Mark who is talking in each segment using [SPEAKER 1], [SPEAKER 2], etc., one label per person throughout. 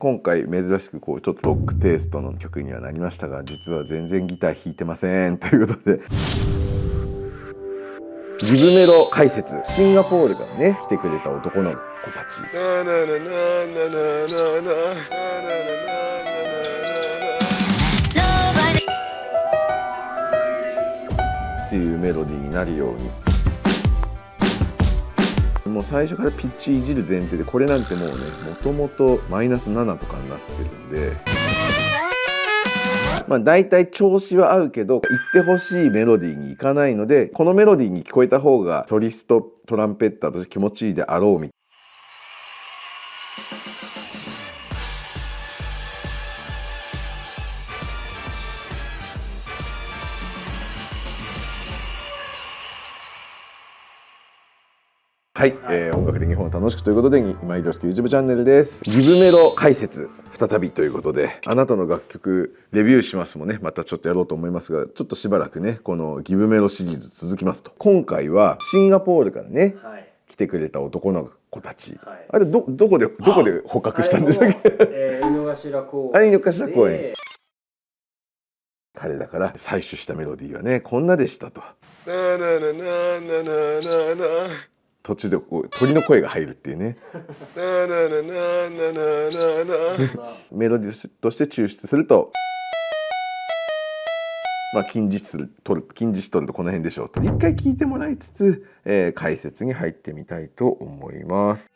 [SPEAKER 1] 今回珍しくこうちょっとロックテイストの曲にはなりましたが、実は全然ギター弾いてませんということでギブメロ解説、シンガポールからね来てくれた男の子たちっていうメロディーになるように、もう最初からピッチいじる前提で、これなんてもうねもともとマイナス7とかになってるんで、まあ大体調子は合うけど言ってほしいメロディーにいかないので、このメロディーに聞こえた方がソリストトランペッターとして気持ちいいであろうみたいな。はい、音楽で日本を楽しくということで、今井亮介 YouTube チャンネルです。ギブメロ解説再びということで、あなたの楽曲レビューしますもね、またちょっとやろうと思いますが、ちょっとしばらくねこのギブメロシリーズ続きますと。今回はシンガポールからね、来てくれた男の子たち、あれどこで捕獲したんでしたっけ？
[SPEAKER 2] 井の頭公園。
[SPEAKER 1] あれ井の頭公園。彼らから採取したメロディーはねこんなでしたと。途中でこう鳥の声が入るっていうねメロディーとして抽出すると、まあ金字取るとこの辺でしょうと。一回聞いてもらいつつ、解説に入ってみたいと思います。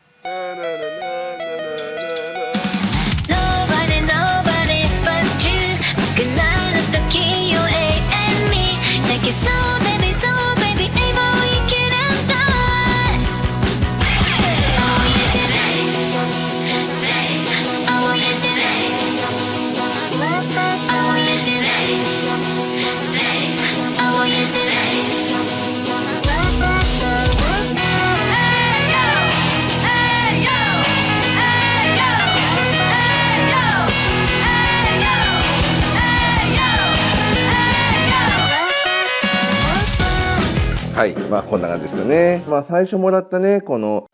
[SPEAKER 1] はい、まあこんな感じですかね。まあ最初もらったねこの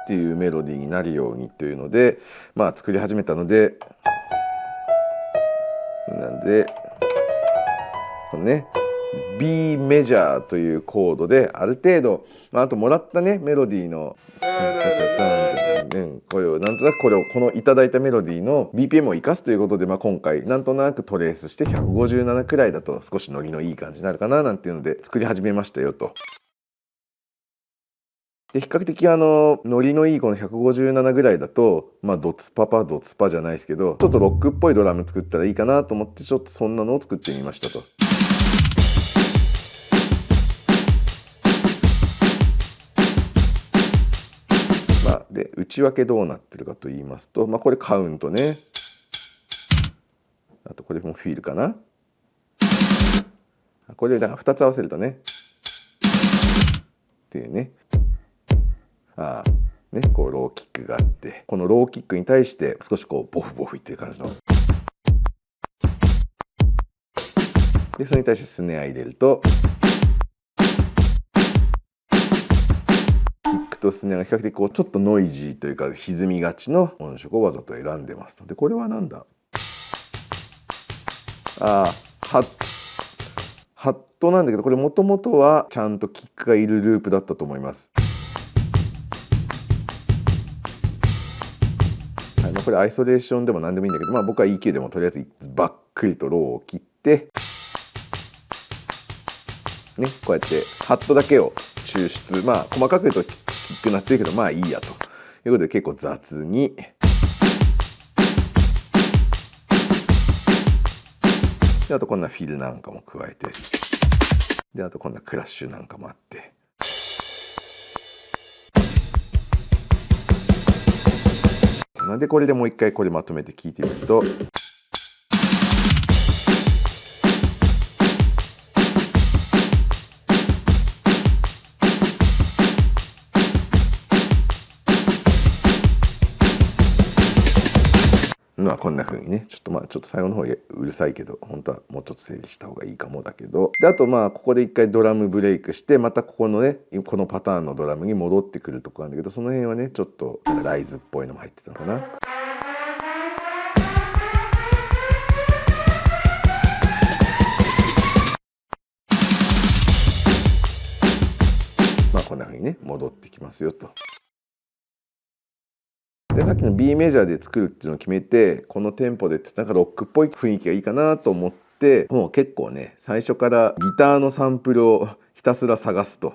[SPEAKER 1] っていうメロディーになるようにというので、まあ作り始めたので、なんでこのね B メジャーというコードである程度、まあ、あともらったねメロディーのこれをなんとなくこのいただいたメロディーの BPM を生かすということで、まあ、今回なんとなくトレースして157くらいだと少しノリのいい感じになるかななんていうので作り始めましたよと。で比較的ノリのいいこの157ぐらいだと、まあドツパじゃないですけど、ちょっとロックっぽいドラム作ったらいいかなと思って、ちょっとそんなのを作ってみましたと。で内訳どうなってるかと言いますと、まあ、これカウントね、あとこれもフィールかな、これだから2つ合わせるとねっていうね、ねこうローキックがあって、このローキックに対して少しこうボフボフいってる感じので、それに対してスネア入れるととスネアが比較的こうちょっとノイジーというか歪みがちの音色をわざと選んでますと。でこれはなんだ、ハットなんだけど、これもともとはちゃんとキックがいるループだったと思います。はい、まあ、これアイソレーションでも何でもいいんだけど、まあ、僕は EQ でもとりあえずバックリとローを切ってね、こうやってハットだけを抽出、まあ細かく言うとキックなってるけどまあいいやということで、結構雑にで、あとこんなフィルなんかも加えて、であとこんなクラッシュなんかもあって、なんでこれでもう一回これまとめて聞いてみると、まあこんな風にねちょっと最後の方うるさいけど本当はもうちょっと整理した方がいいかもだけど、であとここで一回ドラムブレイクしてまたここのねこのパターンのドラムに戻ってくるとこなんだけど、その辺はねちょっとライズっぽいのも入ってたのかな。こんな風にね戻ってきますよと。でさっきの B メジャーで作るっていうのを決めて、このテンポでなんかロックっぽい雰囲気がいいかなと思って、もう結構ね最初からギターのサンプルをひたすら探すと。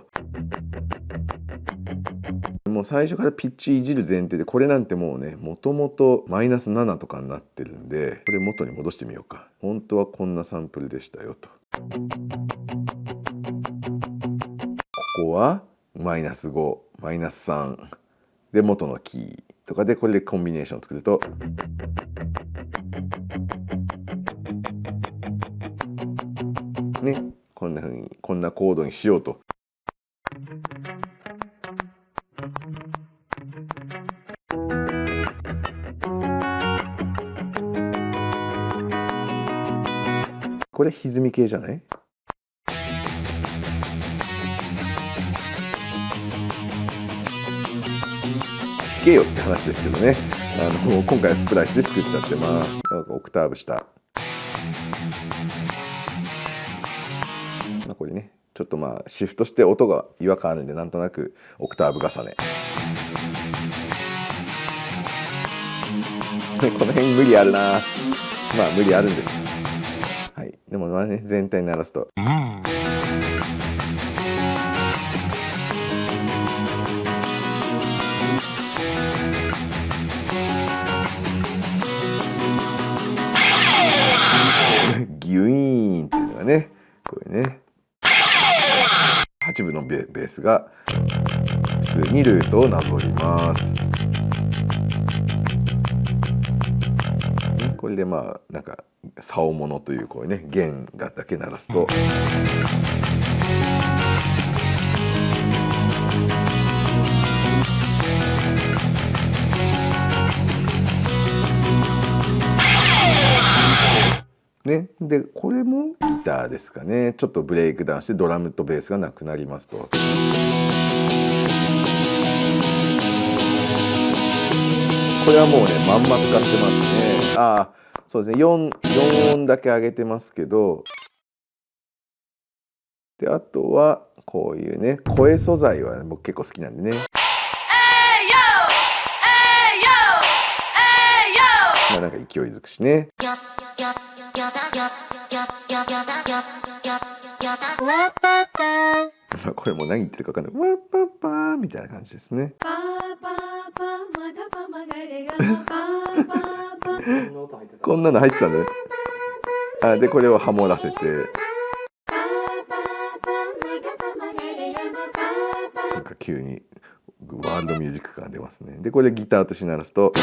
[SPEAKER 1] もう最初からピッチいじる前提で、これなんてもうねもともとマイナス7とかになってるんで、これ元に戻してみようか。本当はこんなサンプルでしたよと。ここはマイナス5マイナス3で元のキーとかで、これでコンビネーションを作るとね、こんな風にこんなコードにしようと。これ歪み系じゃない？弾けよって話ですけどね。今回はスプライスで作っちゃってます。なんかオクターブ下。これねちょっとシフトして音が違和感あるんで、なんとなくオクターブ重ね。この辺無理あるな。無理あるんです。はい、でもね全体に鳴らすと。ギュイーンっていうのがね、これね8分のベースが普通にルートをなぞります。これでなんか竿物というこうね弦がだけ鳴らすと。ね、でこれもギターですかね。ちょっとブレイクダウンしてドラムとベースがなくなりますと。これはもうねまんま使ってますね。そうですね、4音だけ上げてますけど、であとはこういうね声素材は僕結構好きなんでね。なんか勢いづくしね。これもう何言ってるか分かんない。ワッパッパーみたいな感じですね。こんなの入ってたんだね。でこれをハモらせて、なんか急にワールドミュージック感が出ますね。でこれギターとして鳴らすと。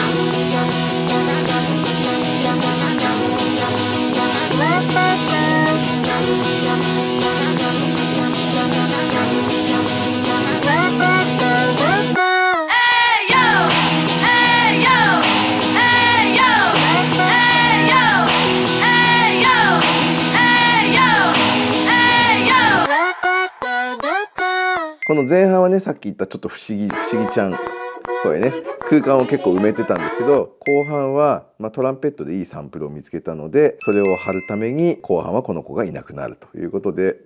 [SPEAKER 1] この前半はねさっき言ったちょっと不思議ちゃん、これね空間を結構埋めてたんですけど、後半は、トランペットでいいサンプルを見つけたので、それを貼るために後半はこの子がいなくなるということで。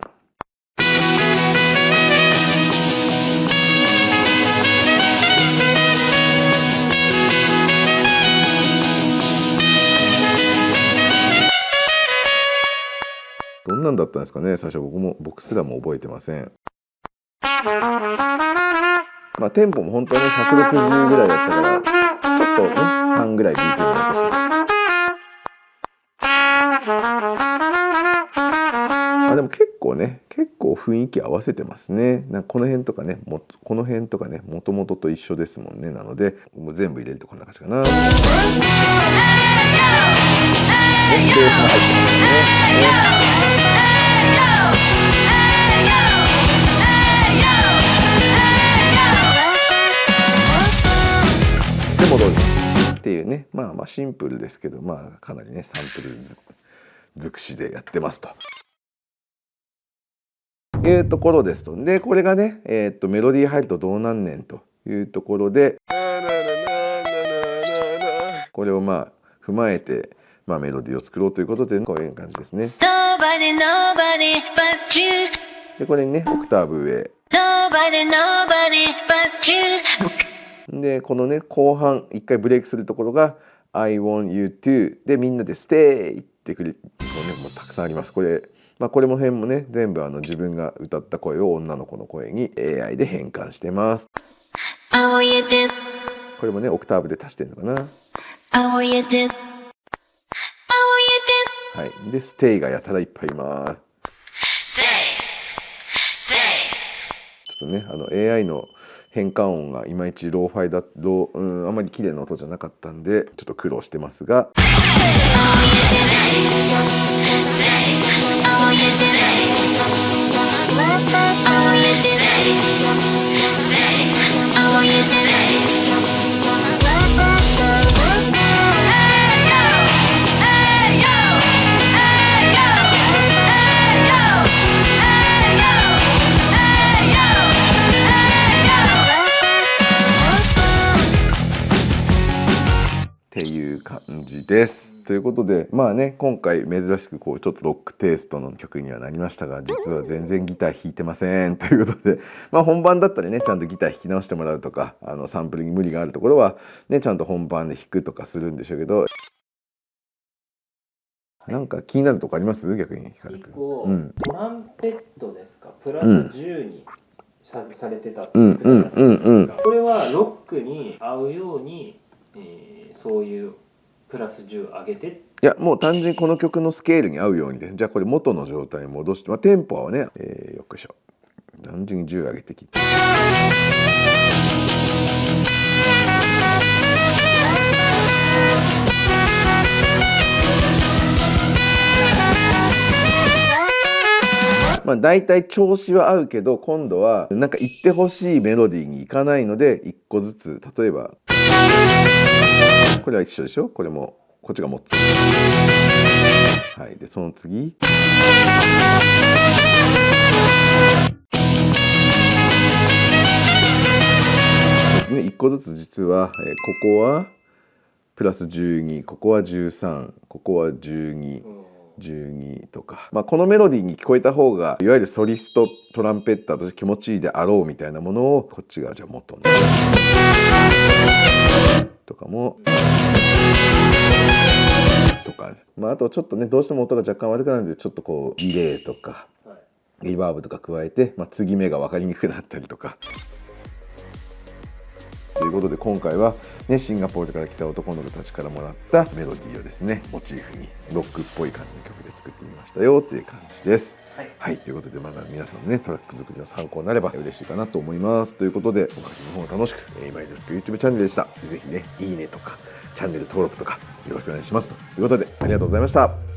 [SPEAKER 1] どんなんだったんですかね最初。僕すらも覚えてません。テンポも本当に160ぐらいだったから、ちょっとね3ぐらい BPM 残して。でも結構雰囲気合わせてますね。この辺とかねこの辺とかねもともとと一緒ですもんね。なのでもう全部入れるとこんな感じかな。ベースが入ってますね。で戻る。っていうね、まあシンプルですけど、まあかなりねサンプル尽くしでやってますというところですと。でこれがね、メロディー入るとどうなんねんというところで、これをまあ踏まえて、まあ、メロディーを作ろうということでこういう感じですね。でこれにねオクターブ上で、このね後半一回ブレイクするところが I want you to でみんなで Stay ってくる、こうねもうたくさんあります。これこれも辺もね全部自分が歌った声を女の子の声に AI で変換してます。これもねオクターブで足してるのかな。はい、で Stay がやたらいっぱいいます。ちょっとねAI の変換音がいまいちローファイだあんまり綺麗な音じゃなかったんでちょっと苦労してますが、っていう感じです。ということでまあね今回珍しくこうちょっとロックテイストの曲にはなりましたが、実は全然ギター弾いてませんということで、まあ本番だったらねちゃんとギター弾き直してもらうとか、サンプルに無理があるところはねちゃんと本番で弾くとかするんでしょうけど、なんか気になるとこあります？逆に光くん。
[SPEAKER 2] トランペットですか、プラス10にされてたっていうこれはロックに合うように、そういうプラス10上げて、
[SPEAKER 1] いやもう単純にこの曲のスケールに合うようにです。じゃあこれ元の状態に戻して、テンポはね、よっしょ単純に10上げてきて、だいたい調子は合うけど今度はなんか言ってほしいメロディーにいかないので1個ずつ、例えばこれは一緒でしょ、これもこっちがもっと、はい、でその次ね、1個ずつ実は、ここはプラス12、ここは13、ここは12、12とか、このメロディーに聞こえた方がいわゆるソリストトランペッターとして気持ちいいであろうみたいなものをこっちがじゃあ元のとかもとか、あとちょっとねどうしても音が若干悪くなるのでちょっとこうディレイとかリバーブとか加えて、継ぎ目が分かりにくくなったりとか。ということで今回は、ね、シンガポールから来た男の子たちからもらったメロディーをですねモチーフにロックっぽい感じの曲で作ってみましたよっていう感じです。はい、ということでまだ皆さんのねトラック作りの参考になれば嬉しいかなと思います。ということで音楽の方楽しく今井亮介 YouTube チャンネルでした。ぜひねいいねとかチャンネル登録とかよろしくお願いしますということでありがとうございました。